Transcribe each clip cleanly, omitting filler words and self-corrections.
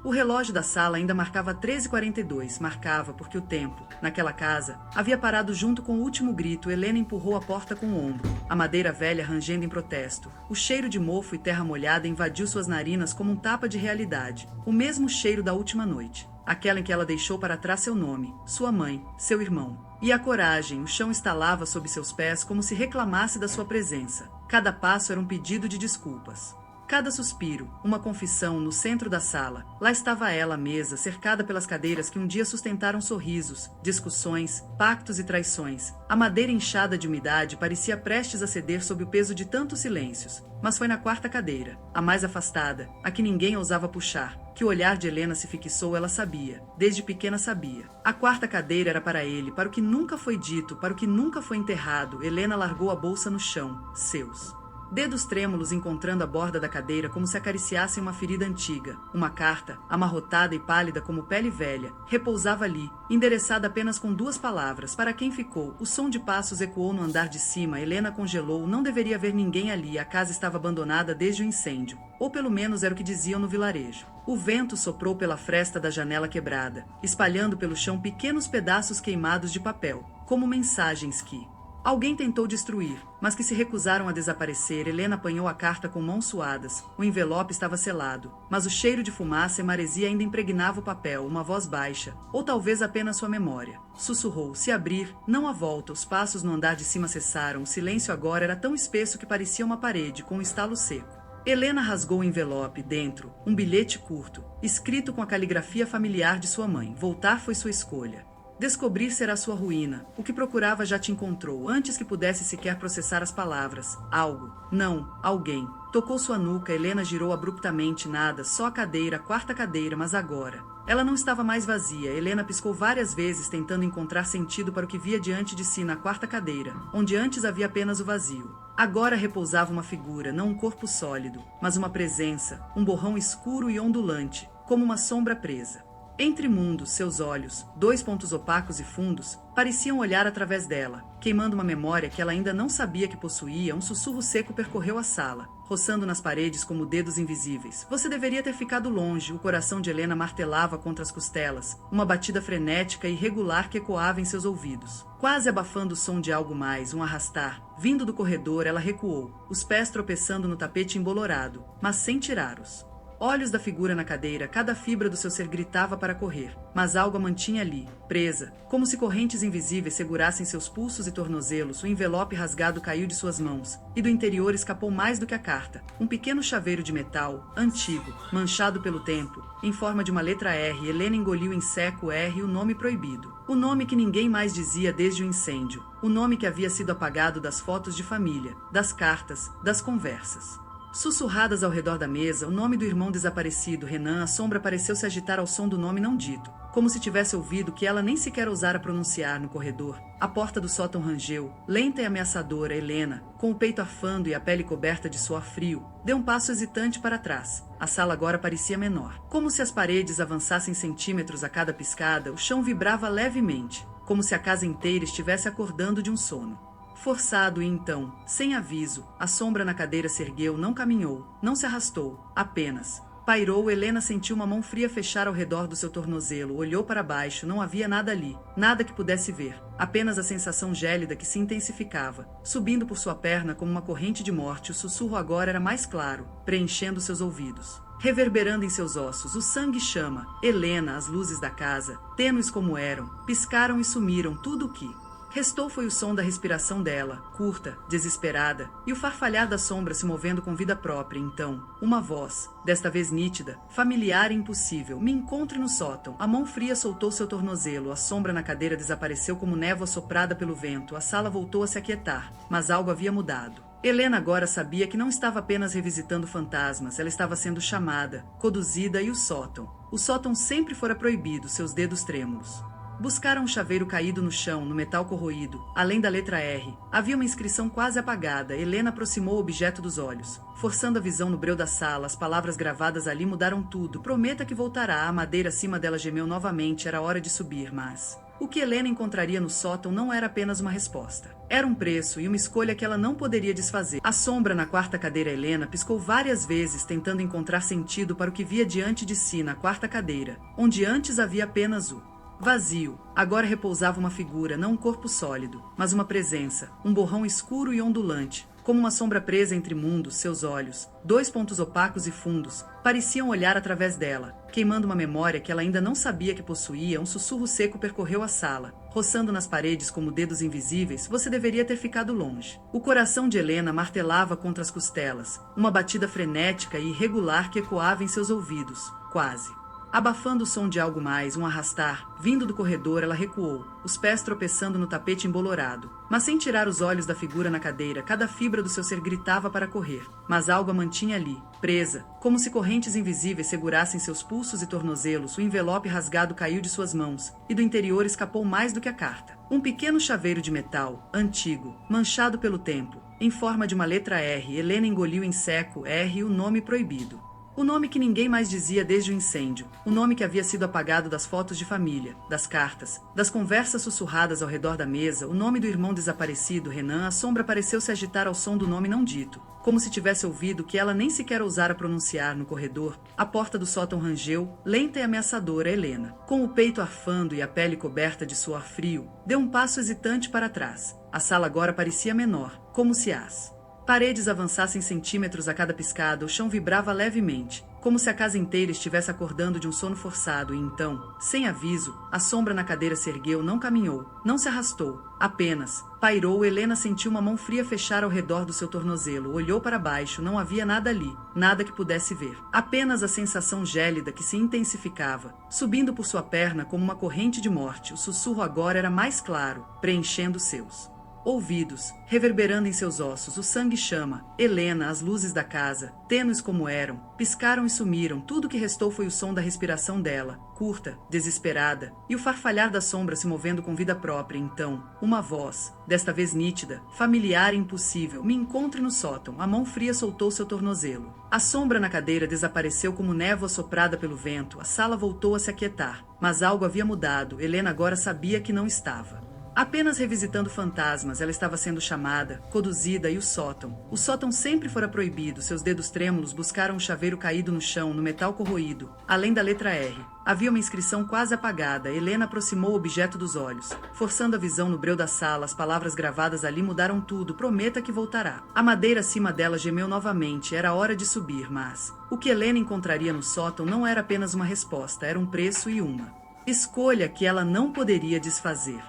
O relógio da sala ainda marcava 13h42, marcava porque o tempo, naquela casa, havia parado junto com o último grito. Helena empurrou a porta com o ombro, a madeira velha rangendo em protesto. O cheiro de mofo e terra molhada invadiu suas narinas como um tapa de realidade, o mesmo cheiro da última noite, aquela em que ela deixou para trás seu nome, sua mãe, seu irmão. E a coragem, o chão estalava sob seus pés como se reclamasse da sua presença. Cada passo era um pedido de desculpas. Cada suspiro, uma confissão. No centro da sala, lá estava ela à mesa, cercada pelas cadeiras que um dia sustentaram sorrisos, discussões, pactos e traições. A madeira inchada de umidade parecia prestes a ceder sob o peso de tantos silêncios. Mas foi na quarta cadeira, a mais afastada, a que ninguém ousava puxar, que o olhar de Helena se fixou. Ela sabia, desde pequena sabia. A quarta cadeira era para ele, para o que nunca foi dito, para o que nunca foi enterrado. Helena largou a bolsa no chão, seus dedos trêmulos encontrando a borda da cadeira como se acariciassem uma ferida antiga. Uma carta, amarrotada e pálida como pele velha, repousava ali, endereçada apenas com 2 palavras. Para quem ficou? O som de passos ecoou no andar de cima. Helena congelou. Não deveria haver ninguém ali. A casa estava abandonada desde o incêndio. Ou pelo menos era o que diziam no vilarejo. O vento soprou pela fresta da janela quebrada, espalhando pelo chão pequenos pedaços queimados de papel, como mensagens que alguém tentou destruir, mas que se recusaram a desaparecer. Helena apanhou a carta com mãos suadas. O envelope estava selado, mas o cheiro de fumaça e maresia ainda impregnava o papel. Uma voz baixa, ou talvez apenas sua memória, sussurrou: se abrir, não há volta. Os passos no andar de cima cessaram. O silêncio agora era tão espesso que parecia uma parede com um estalo seco. Helena rasgou o envelope. Dentro, um bilhete curto, escrito com a caligrafia familiar de sua mãe. Voltar foi sua escolha. Descobrir será sua ruína. O que procurava já te encontrou. Antes que pudesse sequer processar as palavras. Algo. Não. Alguém. Tocou sua nuca. Helena girou abruptamente. Nada. Só a cadeira. A quarta cadeira. Mas agora ela não estava mais vazia. Helena piscou várias vezes, tentando encontrar sentido para o que via diante de si na quarta cadeira, onde antes havia apenas o vazio. Agora repousava uma figura, não um corpo sólido, mas uma presença, um borrão escuro e ondulante, como uma sombra presa. Entre mundos, seus olhos, 2 pontos opacos e fundos, pareciam olhar através dela, queimando uma memória que ela ainda não sabia que possuía. Um sussurro seco percorreu a sala, roçando nas paredes como dedos invisíveis. Você deveria ter ficado longe. O coração de Helena martelava contra as costelas, uma batida frenética e irregular que ecoava em seus ouvidos, quase abafando o som de algo mais. Um arrastar, vindo do corredor. Ela recuou, os pés tropeçando no tapete embolorado, mas sem tirar-os. Olhos da figura na cadeira, cada fibra do seu ser gritava para correr, mas algo a mantinha ali, presa, como se correntes invisíveis segurassem seus pulsos e tornozelos. O envelope rasgado caiu de suas mãos, e do interior escapou mais do que a carta, um pequeno chaveiro de metal, antigo, manchado pelo tempo, em forma de uma letra R. Helena engoliu em seco o R, o nome proibido. O nome que ninguém mais dizia desde o incêndio, o nome que havia sido apagado das fotos de família, das cartas, das conversas. Sussurradas ao redor da mesa, o nome do irmão desaparecido, Renan. A sombra pareceu se agitar ao som do nome não dito, como se tivesse ouvido que ela nem sequer ousara pronunciar. No corredor, a porta do sótão rangeu, lenta e ameaçadora. Helena, com o peito afando e a pele coberta de suor frio, deu um passo hesitante para trás. A sala agora parecia menor, como se as paredes avançassem centímetros a cada piscada. O chão vibrava levemente, como se a casa inteira estivesse acordando de um sono forçado. E então, sem aviso, a sombra na cadeira se ergueu. Não caminhou, não se arrastou, apenas pairou. Helena sentiu uma mão fria fechar ao redor do seu tornozelo. Olhou para baixo. Não havia nada ali, nada que pudesse ver, apenas a sensação gélida que se intensificava, subindo por sua perna como uma corrente de morte. O sussurro agora era mais claro, preenchendo seus ouvidos, reverberando em seus ossos. O sangue chama. Helena. As luzes da casa, tênues como eram, piscaram e sumiram. Tudo o que restou foi o som da respiração dela, curta, desesperada, e o farfalhar da sombra se movendo com vida própria. Então, uma voz, desta vez nítida, familiar e impossível: me encontre no sótão. A mão fria soltou seu tornozelo. A sombra na cadeira desapareceu como névoa soprada pelo vento. A sala voltou a se aquietar, mas algo havia mudado. Helena agora sabia que não estava apenas revisitando fantasmas, ela estava sendo chamada, conduzida. E o sótão? O sótão sempre fora proibido. Seus dedos trêmulos buscaram um chaveiro caído no chão, no metal corroído. Além da letra R, havia uma inscrição quase apagada. Helena aproximou o objeto dos olhos, forçando a visão no breu da sala. As palavras gravadas ali mudaram tudo. Prometa que voltará. A madeira acima dela gemeu novamente. Era hora de subir, mas O que Helena encontraria no sótão não era apenas uma resposta. Era um preço e uma escolha que ela não poderia desfazer. A sombra na quarta cadeira Helena piscou várias vezes tentando encontrar sentido para o que via diante de si na quarta cadeira, onde antes havia apenas o vazio. Agora repousava uma figura, não um corpo sólido, mas uma presença, um borrão escuro e ondulante. Como uma sombra presa entre mundos, seus olhos, dois pontos opacos e fundos, pareciam olhar através dela, queimando uma memória que ela ainda não sabia que possuía. Um sussurro seco percorreu a sala, roçando nas paredes como dedos invisíveis. Você deveria ter ficado longe. O coração de Helena martelava contra as costelas, uma batida frenética e irregular que ecoava em seus ouvidos, quase abafando o som de algo mais, um arrastar. Vindo do corredor, ela recuou, os pés tropeçando no tapete embolorado. Mas sem tirar os olhos da figura na cadeira, cada fibra do seu ser gritava para correr. Mas algo a mantinha ali, presa, como se correntes invisíveis segurassem seus pulsos e tornozelos. O envelope rasgado caiu de suas mãos, e do interior escapou mais do que a carta. Um pequeno chaveiro de metal, antigo, manchado pelo tempo, em forma de uma letra R. Helena engoliu em seco R, o nome proibido. O nome que ninguém mais dizia desde o incêndio, o nome que havia sido apagado das fotos de família, das cartas, das conversas sussurradas ao redor da mesa, o nome do irmão desaparecido, Renan. A sombra pareceu se agitar ao som do nome não dito, como se tivesse ouvido que ela nem sequer ousara pronunciar. No corredor, a porta do sótão rangeu, lenta e ameaçadora. Helena, com o peito arfando e a pele coberta de suor frio, deu um passo hesitante para trás. A sala agora parecia menor, como se as paredes avançassem centímetros a cada piscada. O chão vibrava levemente, como se a casa inteira estivesse acordando de um sono forçado. E então, sem aviso, a sombra na cadeira se ergueu. Não caminhou, não se arrastou, apenas pairou. Helena sentiu uma mão fria fechar ao redor do seu tornozelo. Olhou para baixo, não havia nada ali, nada que pudesse ver. Apenas a sensação gélida que se intensificava, subindo por sua perna como uma corrente de morte. O sussurro agora era mais claro, preenchendo seus ouvidos, reverberando em seus ossos. O sangue chama. Helena, as luzes da casa, tênues como eram, piscaram e sumiram. Tudo que restou foi o som da respiração dela, curta, desesperada, e o farfalhar da sombra se movendo com vida própria. Então, uma voz, desta vez nítida, familiar e impossível. Me encontre no sótão. A mão fria soltou seu tornozelo. A sombra na cadeira desapareceu como névoa soprada pelo vento. A sala voltou a se aquietar, mas algo havia mudado. Helena agora sabia que não estava apenas revisitando fantasmas. Ela estava sendo chamada, conduzida. E o sótão sempre fora proibido. Seus dedos trêmulos buscaram um chaveiro caído no chão, no metal corroído. Além da letra R, havia uma inscrição quase apagada. Helena aproximou o objeto dos olhos, forçando a visão no breu da sala. As palavras gravadas ali mudaram tudo. Prometa que voltará. A madeira acima dela gemeu novamente. Era hora de subir, mas o que Helena encontraria no sótão não era apenas uma resposta, era um preço e uma escolha que ela não poderia desfazer.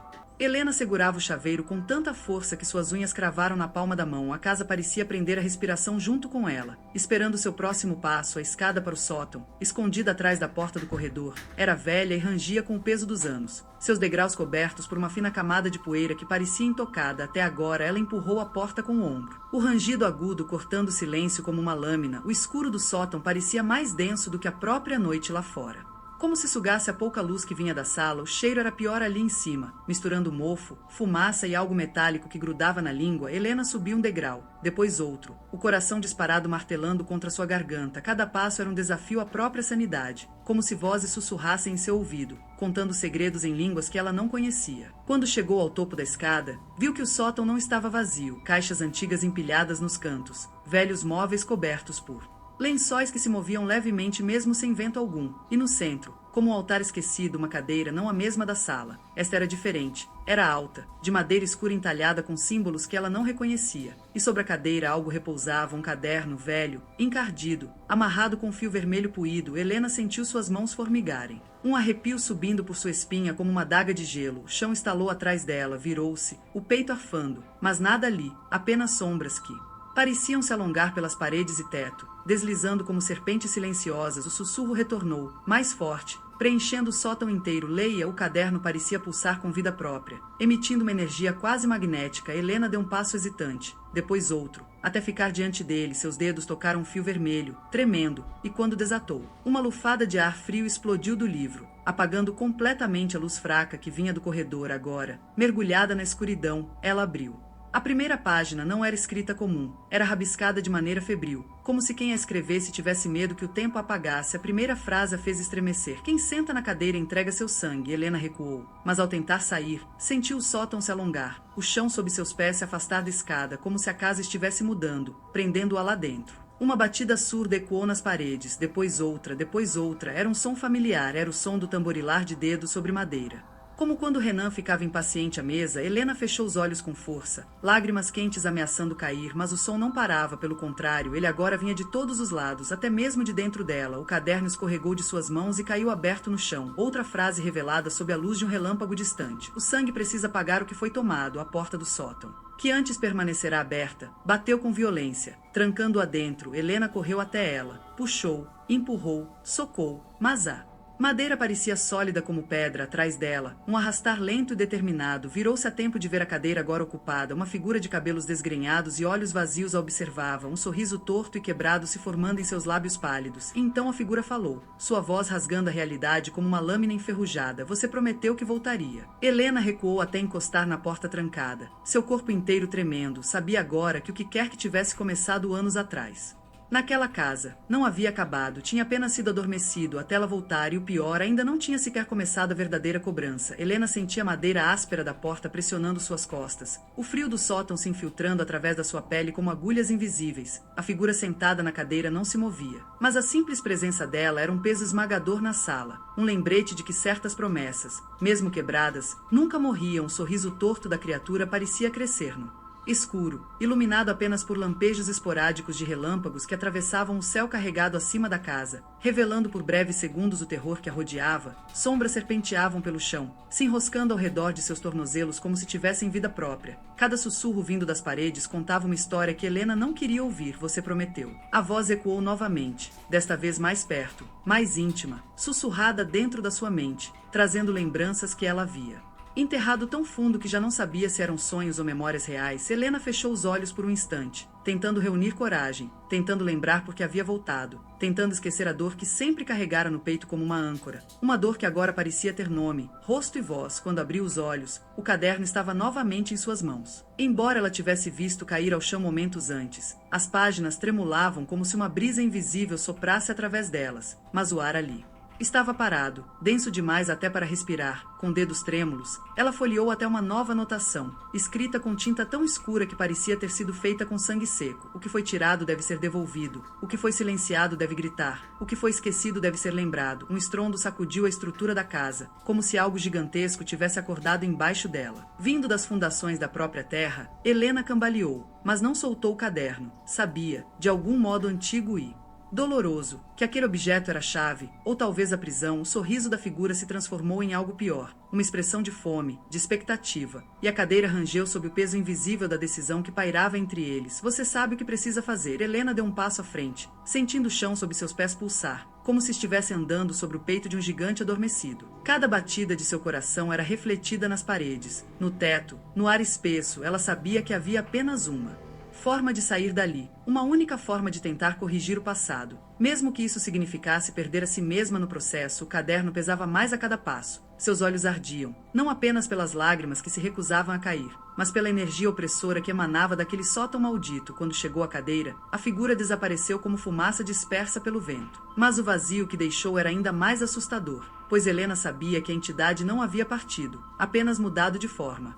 Helena segurava o chaveiro com tanta força que suas unhas cravaram na palma da mão. A casa parecia prender a respiração junto com ela, esperando seu próximo passo. A escada para o sótão, escondida atrás da porta do corredor, era velha e rangia com o peso dos anos, seus degraus cobertos por uma fina camada de poeira que parecia intocada. Até agora, ela empurrou a porta com o ombro, o rangido agudo cortando o silêncio como uma lâmina. O escuro do sótão parecia mais denso do que a própria noite lá fora, como se sugasse a pouca luz que vinha da sala. O cheiro era pior ali em cima, misturando mofo, fumaça e algo metálico que grudava na língua. Helena subiu um degrau, depois outro, o coração disparado martelando contra sua garganta. Cada passo era um desafio à própria sanidade, como se vozes sussurrassem em seu ouvido, contando segredos em línguas que ela não conhecia. Quando chegou ao topo da escada, viu que o sótão não estava vazio. Caixas antigas empilhadas nos cantos, velhos móveis cobertos por lençóis que se moviam levemente mesmo sem vento algum. E no centro, como um altar esquecido, uma cadeira, não a mesma da sala. Esta era diferente. Era alta, de madeira escura entalhada com símbolos que ela não reconhecia. E sobre a cadeira algo repousava, um caderno velho, encardido, amarrado com fio vermelho puído. Helena sentiu suas mãos formigarem. Um arrepio subindo por sua espinha como uma adaga de gelo. O chão estalou atrás dela, virou-se, o peito arfando. Mas nada ali, apenas sombras que pareciam se alongar pelas paredes e teto, deslizando como serpentes silenciosas. O sussurro retornou, mais forte, preenchendo o sótão inteiro. Leia. O caderno parecia pulsar com vida própria, emitindo uma energia quase magnética. Helena deu um passo hesitante, depois outro, até ficar diante dele. Seus dedos tocaram um fio vermelho, tremendo, e quando desatou, uma lufada de ar frio explodiu do livro, apagando completamente a luz fraca que vinha do corredor. Agora, mergulhada na escuridão, ela abriu A primeira página não era escrita comum, era rabiscada de maneira febril, como se quem a escrevesse tivesse medo que o tempo apagasse. A primeira frase a fez estremecer. Quem senta na cadeira entrega seu sangue. Helena recuou, mas ao tentar sair, sentiu o sótão se alongar, o chão sob seus pés se afastar da escada, como se a casa estivesse mudando, prendendo-a lá dentro. Uma batida surda ecoou nas paredes, depois outra, era um som familiar, era o som do tamborilar de dedos sobre madeira. Como quando Renan ficava impaciente à mesa, Helena fechou os olhos com força, lágrimas quentes ameaçando cair, mas o som não parava, pelo contrário, ele agora vinha de todos os lados, até mesmo de dentro dela. O caderno escorregou de suas mãos e caiu aberto no chão. Outra frase revelada sob a luz de um relâmpago distante. O sangue precisa pagar o que foi tomado, a porta do sótão, que antes permanecerá aberta, bateu com violência, trancando-a dentro. Helena correu até ela, puxou, empurrou, socou, mas a madeira parecia sólida como pedra atrás dela, um arrastar lento e determinado. Virou-se a tempo de ver a cadeira agora ocupada. Uma figura de cabelos desgrenhados e olhos vazios a observava, um sorriso torto e quebrado se formando em seus lábios pálidos. E então a figura falou, sua voz rasgando a realidade como uma lâmina enferrujada. Você prometeu que voltaria. Helena recuou até encostar na porta trancada, seu corpo inteiro tremendo. Sabia agora que o que quer que tivesse começado anos atrás, naquela casa, não havia acabado, tinha apenas sido adormecido até ela voltar, e o pior, ainda não tinha sequer começado a verdadeira cobrança. Helena sentia a madeira áspera da porta pressionando suas costas, o frio do sótão se infiltrando através da sua pele como agulhas invisíveis. A figura sentada na cadeira não se movia, mas a simples presença dela era um peso esmagador na sala, um lembrete de que certas promessas, mesmo quebradas, nunca morriam. O sorriso torto da criatura parecia crescer no escuro, iluminado apenas por lampejos esporádicos de relâmpagos que atravessavam o céu carregado acima da casa, revelando por breves segundos o terror que a rodeava. Sombras serpenteavam pelo chão, se enroscando ao redor de seus tornozelos como se tivessem vida própria. Cada sussurro vindo das paredes contava uma história que Helena não queria ouvir. Você prometeu. A voz ecoou novamente, desta vez mais perto, mais íntima, sussurrada dentro da sua mente, trazendo lembranças que ela havia enterrado tão fundo que já não sabia se eram sonhos ou memórias reais. Helena fechou os olhos por um instante, tentando reunir coragem, tentando lembrar por que havia voltado, tentando esquecer a dor que sempre carregara no peito como uma âncora. Uma dor que agora parecia ter nome, rosto e voz. Quando abriu os olhos, o caderno estava novamente em suas mãos. Embora ela tivesse visto cair ao chão momentos antes, as páginas tremulavam como se uma brisa invisível soprasse através delas, mas o ar ali estava parado, denso demais até para respirar. Com dedos trêmulos, ela folheou até uma nova anotação, escrita com tinta tão escura que parecia ter sido feita com sangue seco. O que foi tirado deve ser devolvido, o que foi silenciado deve gritar, o que foi esquecido deve ser lembrado. Um estrondo sacudiu a estrutura da casa, como se algo gigantesco tivesse acordado embaixo dela. Vindo das fundações da própria terra, Helena cambaleou, mas não soltou o caderno. Sabia, de algum modo antigo e doloroso, que aquele objeto era a chave, ou talvez a prisão. O sorriso da figura se transformou em algo pior, uma expressão de fome, de expectativa, e a cadeira rangeu sob o peso invisível da decisão que pairava entre eles. Você sabe o que precisa fazer. Helena deu um passo à frente, sentindo o chão sob seus pés pulsar, como se estivesse andando sobre o peito de um gigante adormecido. Cada batida de seu coração era refletida nas paredes, no teto, no ar espesso. Ela sabia que havia apenas uma forma de sair dali, uma única forma de tentar corrigir o passado. Mesmo que isso significasse perder a si mesma no processo, o caderno pesava mais a cada passo. Seus olhos ardiam, não apenas pelas lágrimas que se recusavam a cair, mas pela energia opressora que emanava daquele sótão maldito. Quando chegou à cadeira, a figura desapareceu como fumaça dispersa pelo vento. Mas o vazio que deixou era ainda mais assustador, pois Helena sabia que a entidade não havia partido, apenas mudado de forma.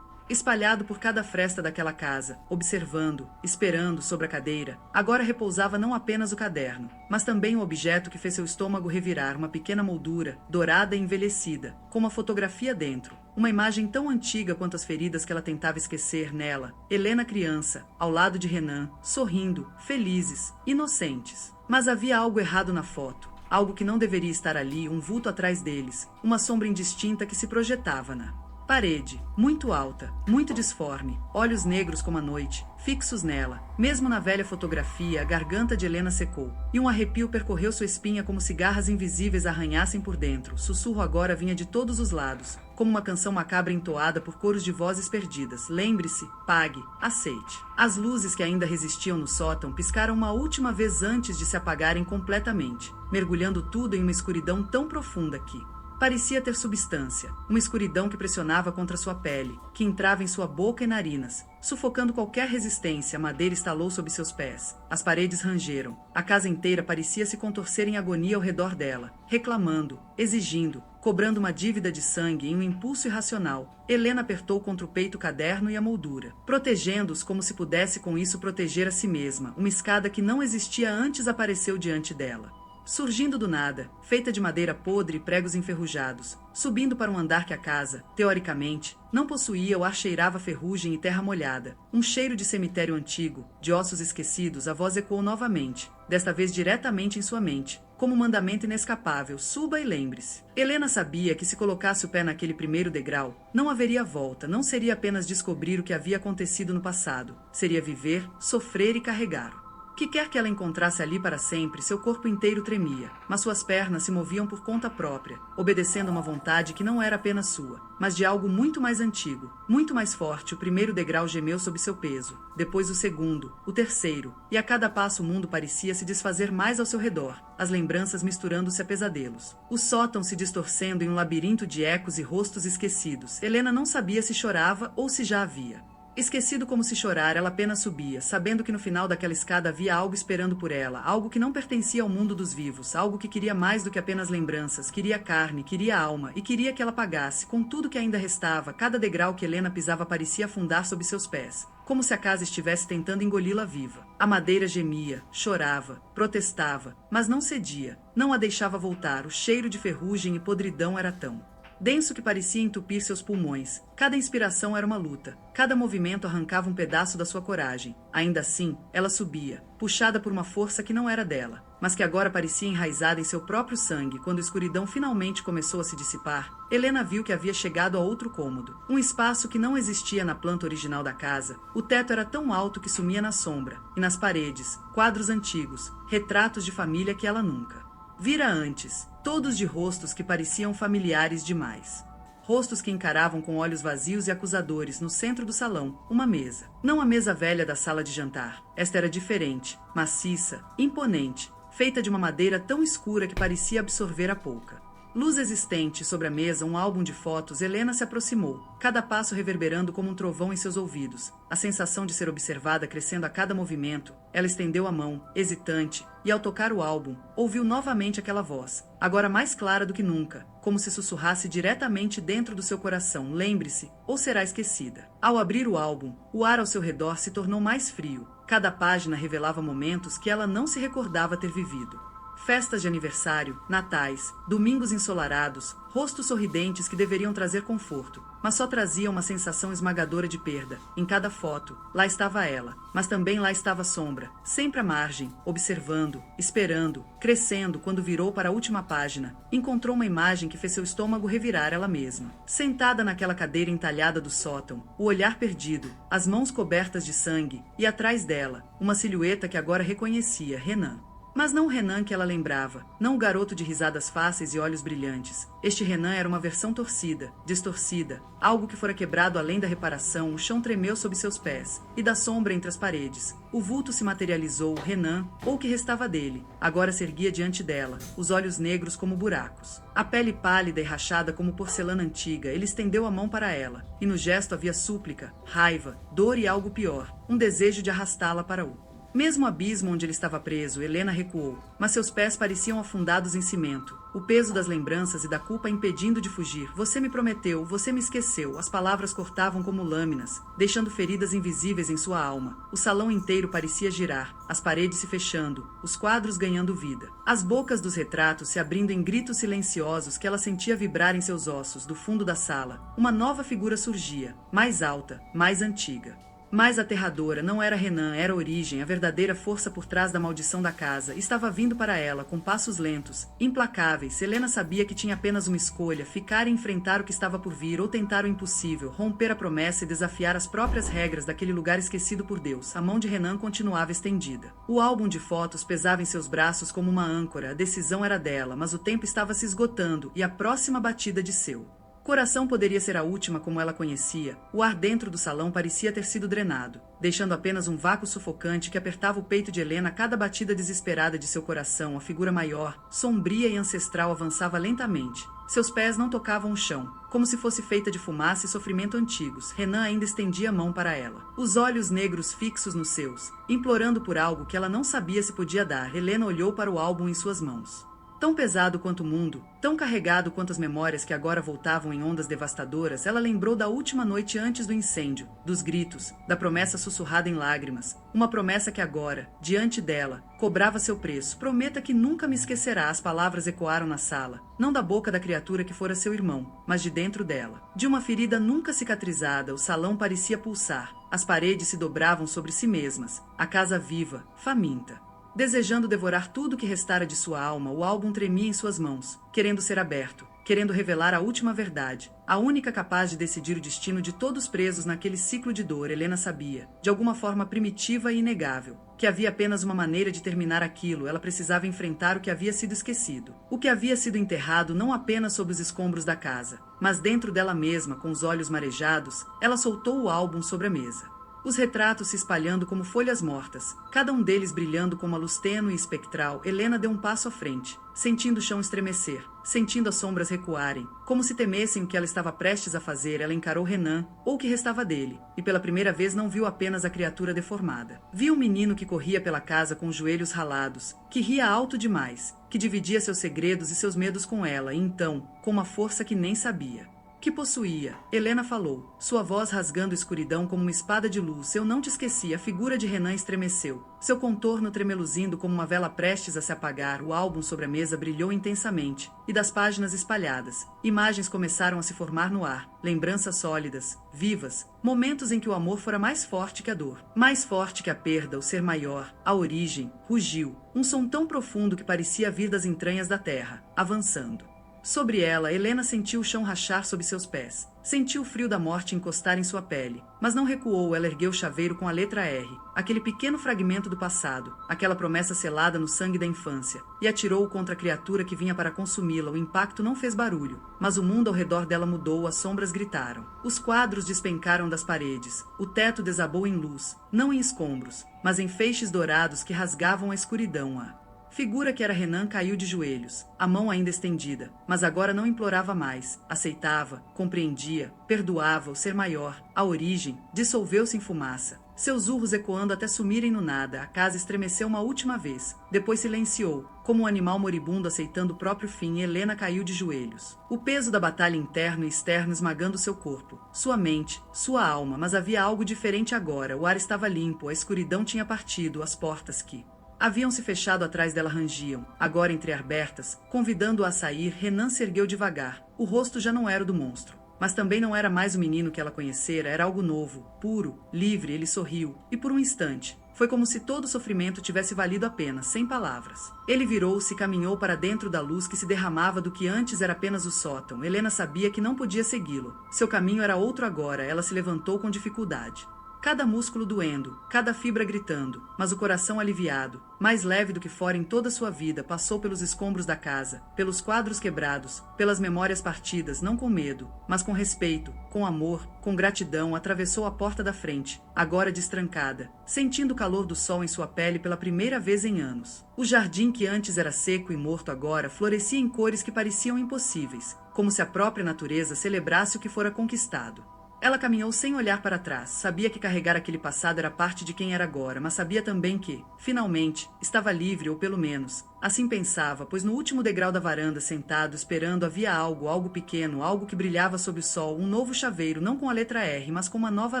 Espalhado por cada fresta daquela casa, observando, esperando sobre a cadeira, agora repousava não apenas o caderno, mas também o objeto que fez seu estômago revirar, uma pequena moldura, dourada e envelhecida, com uma fotografia dentro. Uma imagem tão antiga quanto as feridas que ela tentava esquecer. Nela, Helena criança, ao lado de Renan, sorrindo, felizes, inocentes. Mas havia algo errado na foto, algo que não deveria estar ali, um vulto atrás deles, uma sombra indistinta que se projetava na parede, muito alta, muito disforme, olhos negros como a noite, fixos nela. Mesmo na velha fotografia, a garganta de Helena secou, e um arrepio percorreu sua espinha como se garras invisíveis arranhassem por dentro. O sussurro agora vinha de todos os lados, como uma canção macabra entoada por coros de vozes perdidas. Lembre-se, pague, aceite. As luzes que ainda resistiam no sótão piscaram uma última vez antes de se apagarem completamente, mergulhando tudo em uma escuridão tão profunda que parecia ter substância, uma escuridão que pressionava contra sua pele, que entrava em sua boca e narinas. Sufocando qualquer resistência, a madeira estalou sob seus pés. As paredes rangeram. A casa inteira parecia se contorcer em agonia ao redor dela, reclamando, exigindo, cobrando uma dívida de sangue em um impulso irracional. Helena apertou contra o peito o caderno e a moldura, protegendo-os como se pudesse com isso proteger a si mesma. Uma escada que não existia antes apareceu diante dela. Surgindo do nada, feita de madeira podre e pregos enferrujados, subindo para um andar que a casa, teoricamente, não possuía, o ar cheirava ferrugem e terra molhada. Um cheiro de cemitério antigo, de ossos esquecidos. A voz ecoou novamente, desta vez diretamente em sua mente, como um mandamento inescapável: suba e lembre-se. Helena sabia que se colocasse o pé naquele primeiro degrau, não haveria volta, não seria apenas descobrir o que havia acontecido no passado, seria viver, sofrer e carregar. Que quer que ela encontrasse ali para sempre, seu corpo inteiro tremia, mas suas pernas se moviam por conta própria, obedecendo a uma vontade que não era apenas sua, mas de algo muito mais antigo, muito mais forte. O primeiro degrau gemeu sob seu peso, depois o segundo, o terceiro, e a cada passo o mundo parecia se desfazer mais ao seu redor, as lembranças misturando-se a pesadelos. O sótão se distorcendo em um labirinto de ecos e rostos esquecidos. Helena não sabia se chorava ou se já havia esquecido como se chorar. Ela apenas subia, sabendo que no final daquela escada havia algo esperando por ela, algo que não pertencia ao mundo dos vivos, algo que queria mais do que apenas lembranças, queria carne, queria alma, e queria que ela pagasse, com tudo que ainda restava. Cada degrau que Helena pisava parecia afundar sob seus pés, como se a casa estivesse tentando engoli-la viva. A madeira gemia, chorava, protestava, mas não cedia, não a deixava voltar. O cheiro de ferrugem e podridão era tão denso que parecia entupir seus pulmões. Cada inspiração era uma luta, cada movimento arrancava um pedaço da sua coragem. Ainda assim, ela subia, puxada por uma força que não era dela, mas que agora parecia enraizada em seu próprio sangue. Quando a escuridão finalmente começou a se dissipar, Helena viu que havia chegado a outro cômodo, um espaço que não existia na planta original da casa. O teto era tão alto que sumia na sombra, e nas paredes, quadros antigos, retratos de família que ela nunca vira antes, todos de rostos que pareciam familiares demais. Rostos que encaravam com olhos vazios e acusadores. No centro do salão, uma mesa. Não a mesa velha da sala de jantar. Esta era diferente, maciça, imponente, feita de uma madeira tão escura que parecia absorver a pouca luz existente. Sobre a mesa, um álbum de fotos. Helena se aproximou, cada passo reverberando como um trovão em seus ouvidos. A sensação de ser observada crescendo a cada movimento. Ela estendeu a mão, hesitante, e ao tocar o álbum, ouviu novamente aquela voz, agora mais clara do que nunca, como se sussurrasse diretamente dentro do seu coração: lembre-se, ou será esquecida. Ao abrir o álbum, o ar ao seu redor se tornou mais frio. Cada página revelava momentos que ela não se recordava ter vivido. Festas de aniversário, natais, domingos ensolarados, rostos sorridentes que deveriam trazer conforto, mas só traziam uma sensação esmagadora de perda. Em cada foto, lá estava ela, mas também lá estava a sombra, sempre à margem, observando, esperando, crescendo. Quando virou para a última página, encontrou uma imagem que fez seu estômago revirar. Ela mesma, sentada naquela cadeira entalhada do sótão, o olhar perdido, as mãos cobertas de sangue, e atrás dela, uma silhueta que agora reconhecia: Renan. Mas não o Renan que ela lembrava, não o garoto de risadas fáceis e olhos brilhantes. Este Renan era uma versão torcida, distorcida, algo que fora quebrado além da reparação. O chão tremeu sob seus pés, e da sombra entre as paredes, o vulto se materializou. O Renan, ou o que restava dele, agora se erguia diante dela, os olhos negros como buracos, a pele pálida e rachada como porcelana antiga. Ele estendeu a mão para ela, e no gesto havia súplica, raiva, dor e algo pior, um desejo de arrastá-la para o mesmo abismo onde ele estava preso. Helena recuou, mas seus pés pareciam afundados em cimento, o peso das lembranças e da culpa impedindo de fugir. Você me prometeu, você me esqueceu. As palavras cortavam como lâminas, deixando feridas invisíveis em sua alma. O salão inteiro parecia girar, as paredes se fechando, os quadros ganhando vida, as bocas dos retratos se abrindo em gritos silenciosos que ela sentia vibrar em seus ossos. Do fundo da sala, uma nova figura surgia, mais alta, mais antiga, mais aterradora. Não era Renan, era a origem, a verdadeira força por trás da maldição da casa. Estava vindo para ela, com passos lentos, implacáveis. Helena sabia que tinha apenas uma escolha: ficar e enfrentar o que estava por vir, ou tentar o impossível, romper a promessa e desafiar as próprias regras daquele lugar esquecido por Deus. A mão de Renan continuava estendida. O álbum de fotos pesava em seus braços como uma âncora. A decisão era dela, mas o tempo estava se esgotando, e a próxima batida de seu Coração poderia ser a última como ela conhecia. O ar dentro do salão parecia ter sido drenado, deixando apenas um vácuo sufocante que apertava o peito de Helena a cada batida desesperada de seu coração. A figura maior, sombria e ancestral avançava lentamente. Seus pés não tocavam o chão, como se fosse feita de fumaça e sofrimento antigos. Renan ainda estendia a mão para ela, os olhos negros fixos nos seus, implorando por algo que ela não sabia se podia dar. Helena olhou para o álbum em suas mãos. Tão pesado quanto o mundo, tão carregado quanto as memórias que agora voltavam em ondas devastadoras, ela lembrou da última noite antes do incêndio, dos gritos, da promessa sussurrada em lágrimas. Uma promessa que agora, diante dela, cobrava seu preço. Prometa que nunca me esquecerá. As palavras ecoaram na sala, não da boca da criatura que fora seu irmão, mas de dentro dela. De uma ferida nunca cicatrizada, o salão parecia pulsar. As paredes se dobravam sobre si mesmas, a casa viva, faminta. Desejando devorar tudo que restara de sua alma, o álbum tremia em suas mãos, querendo ser aberto, querendo revelar a última verdade, a única capaz de decidir o destino de todos presos naquele ciclo de dor. Helena sabia, de alguma forma primitiva e inegável, que havia apenas uma maneira de terminar aquilo. Ela precisava enfrentar o que havia sido esquecido, o que havia sido enterrado não apenas sob os escombros da casa, mas dentro dela mesma. Com os olhos marejados, ela soltou o álbum sobre a mesa. Os retratos se espalhando como folhas mortas, cada um deles brilhando com uma luz tênue e espectral. Helena deu um passo à frente, sentindo o chão estremecer, sentindo as sombras recuarem, como se temessem o que ela estava prestes a fazer. Ela encarou Renan, ou o que restava dele, e pela primeira vez não viu apenas a criatura deformada. Viu um menino que corria pela casa com os joelhos ralados, que ria alto demais, que dividia seus segredos e seus medos com ela, e então, com uma força que nem sabia que possuía, Helena falou, sua voz rasgando a escuridão como uma espada de luz. Eu não te esqueci. A figura de Renan estremeceu, seu contorno tremeluzindo como uma vela prestes a se apagar. O álbum sobre a mesa brilhou intensamente, e das páginas espalhadas, imagens começaram a se formar no ar, lembranças sólidas, vivas, momentos em que o amor fora mais forte que a dor, mais forte que a perda. O ser maior, a origem, rugiu, um som tão profundo que parecia vir das entranhas da terra, avançando sobre ela. Helena sentiu o chão rachar sob seus pés. Sentiu o frio da morte encostar em sua pele. Mas não recuou. Ela ergueu o chaveiro com a letra R, aquele pequeno fragmento do passado, aquela promessa selada no sangue da infância, e atirou-o contra a criatura que vinha para consumi-la. O impacto não fez barulho, mas o mundo ao redor dela mudou. As sombras gritaram. Os quadros despencaram das paredes. O teto desabou em luz, não em escombros, mas em feixes dourados que rasgavam a escuridão. A figura que era Renan caiu de joelhos, a mão ainda estendida, mas agora não implorava mais, aceitava, compreendia, perdoava. O ser maior, a origem, dissolveu-se em fumaça, seus urros ecoando até sumirem no nada. A casa estremeceu uma última vez, depois silenciou, como um animal moribundo aceitando o próprio fim. Helena caiu de joelhos, o peso da batalha interno e externo esmagando seu corpo, sua mente, sua alma. Mas havia algo diferente agora. O ar estava limpo, a escuridão tinha partido, as portas que haviam se fechado atrás dela rangiam, agora entreabertas, convidando-a a sair. Renan se ergueu devagar. O rosto já não era o do monstro, mas também não era mais o menino que ela conhecera. Era algo novo, puro, livre. Ele sorriu, e por um instante, foi como se todo o sofrimento tivesse valido a pena. Sem palavras, ele virou-se e caminhou para dentro da luz que se derramava do que antes era apenas o sótão. Helena sabia que não podia segui-lo. Seu caminho era outro agora. Ela se levantou com dificuldade, cada músculo doendo, cada fibra gritando, mas o coração aliviado, mais leve do que fora em toda sua vida. Passou pelos escombros da casa, pelos quadros quebrados, pelas memórias partidas, não com medo, mas com respeito, com amor, com gratidão. Atravessou a porta da frente, agora destrancada, sentindo o calor do sol em sua pele pela primeira vez em anos. O jardim, que antes era seco e morto, agora florescia em cores que pareciam impossíveis, como se a própria natureza celebrasse o que fora conquistado. Ela caminhou sem olhar para trás. Sabia que carregar aquele passado era parte de quem era agora, mas sabia também que, finalmente, estava livre, ou pelo menos, assim pensava, pois no último degrau da varanda, sentado, esperando, havia algo pequeno, algo que brilhava sob o sol, um novo chaveiro, não com a letra R, mas com uma nova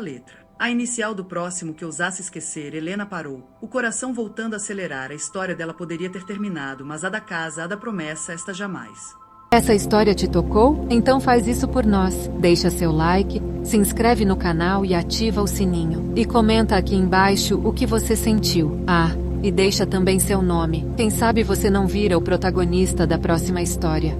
letra. A inicial do próximo que ousasse esquecer. Helena parou, o coração voltando a acelerar. A história dela poderia ter terminado, mas a da casa, a da promessa, esta jamais. Essa história te tocou? Então faz isso por nós. Deixa seu like, se inscreve no canal e ativa o sininho. E comenta aqui embaixo o que você sentiu. E deixa também seu nome. Quem sabe você não vira o protagonista da próxima história.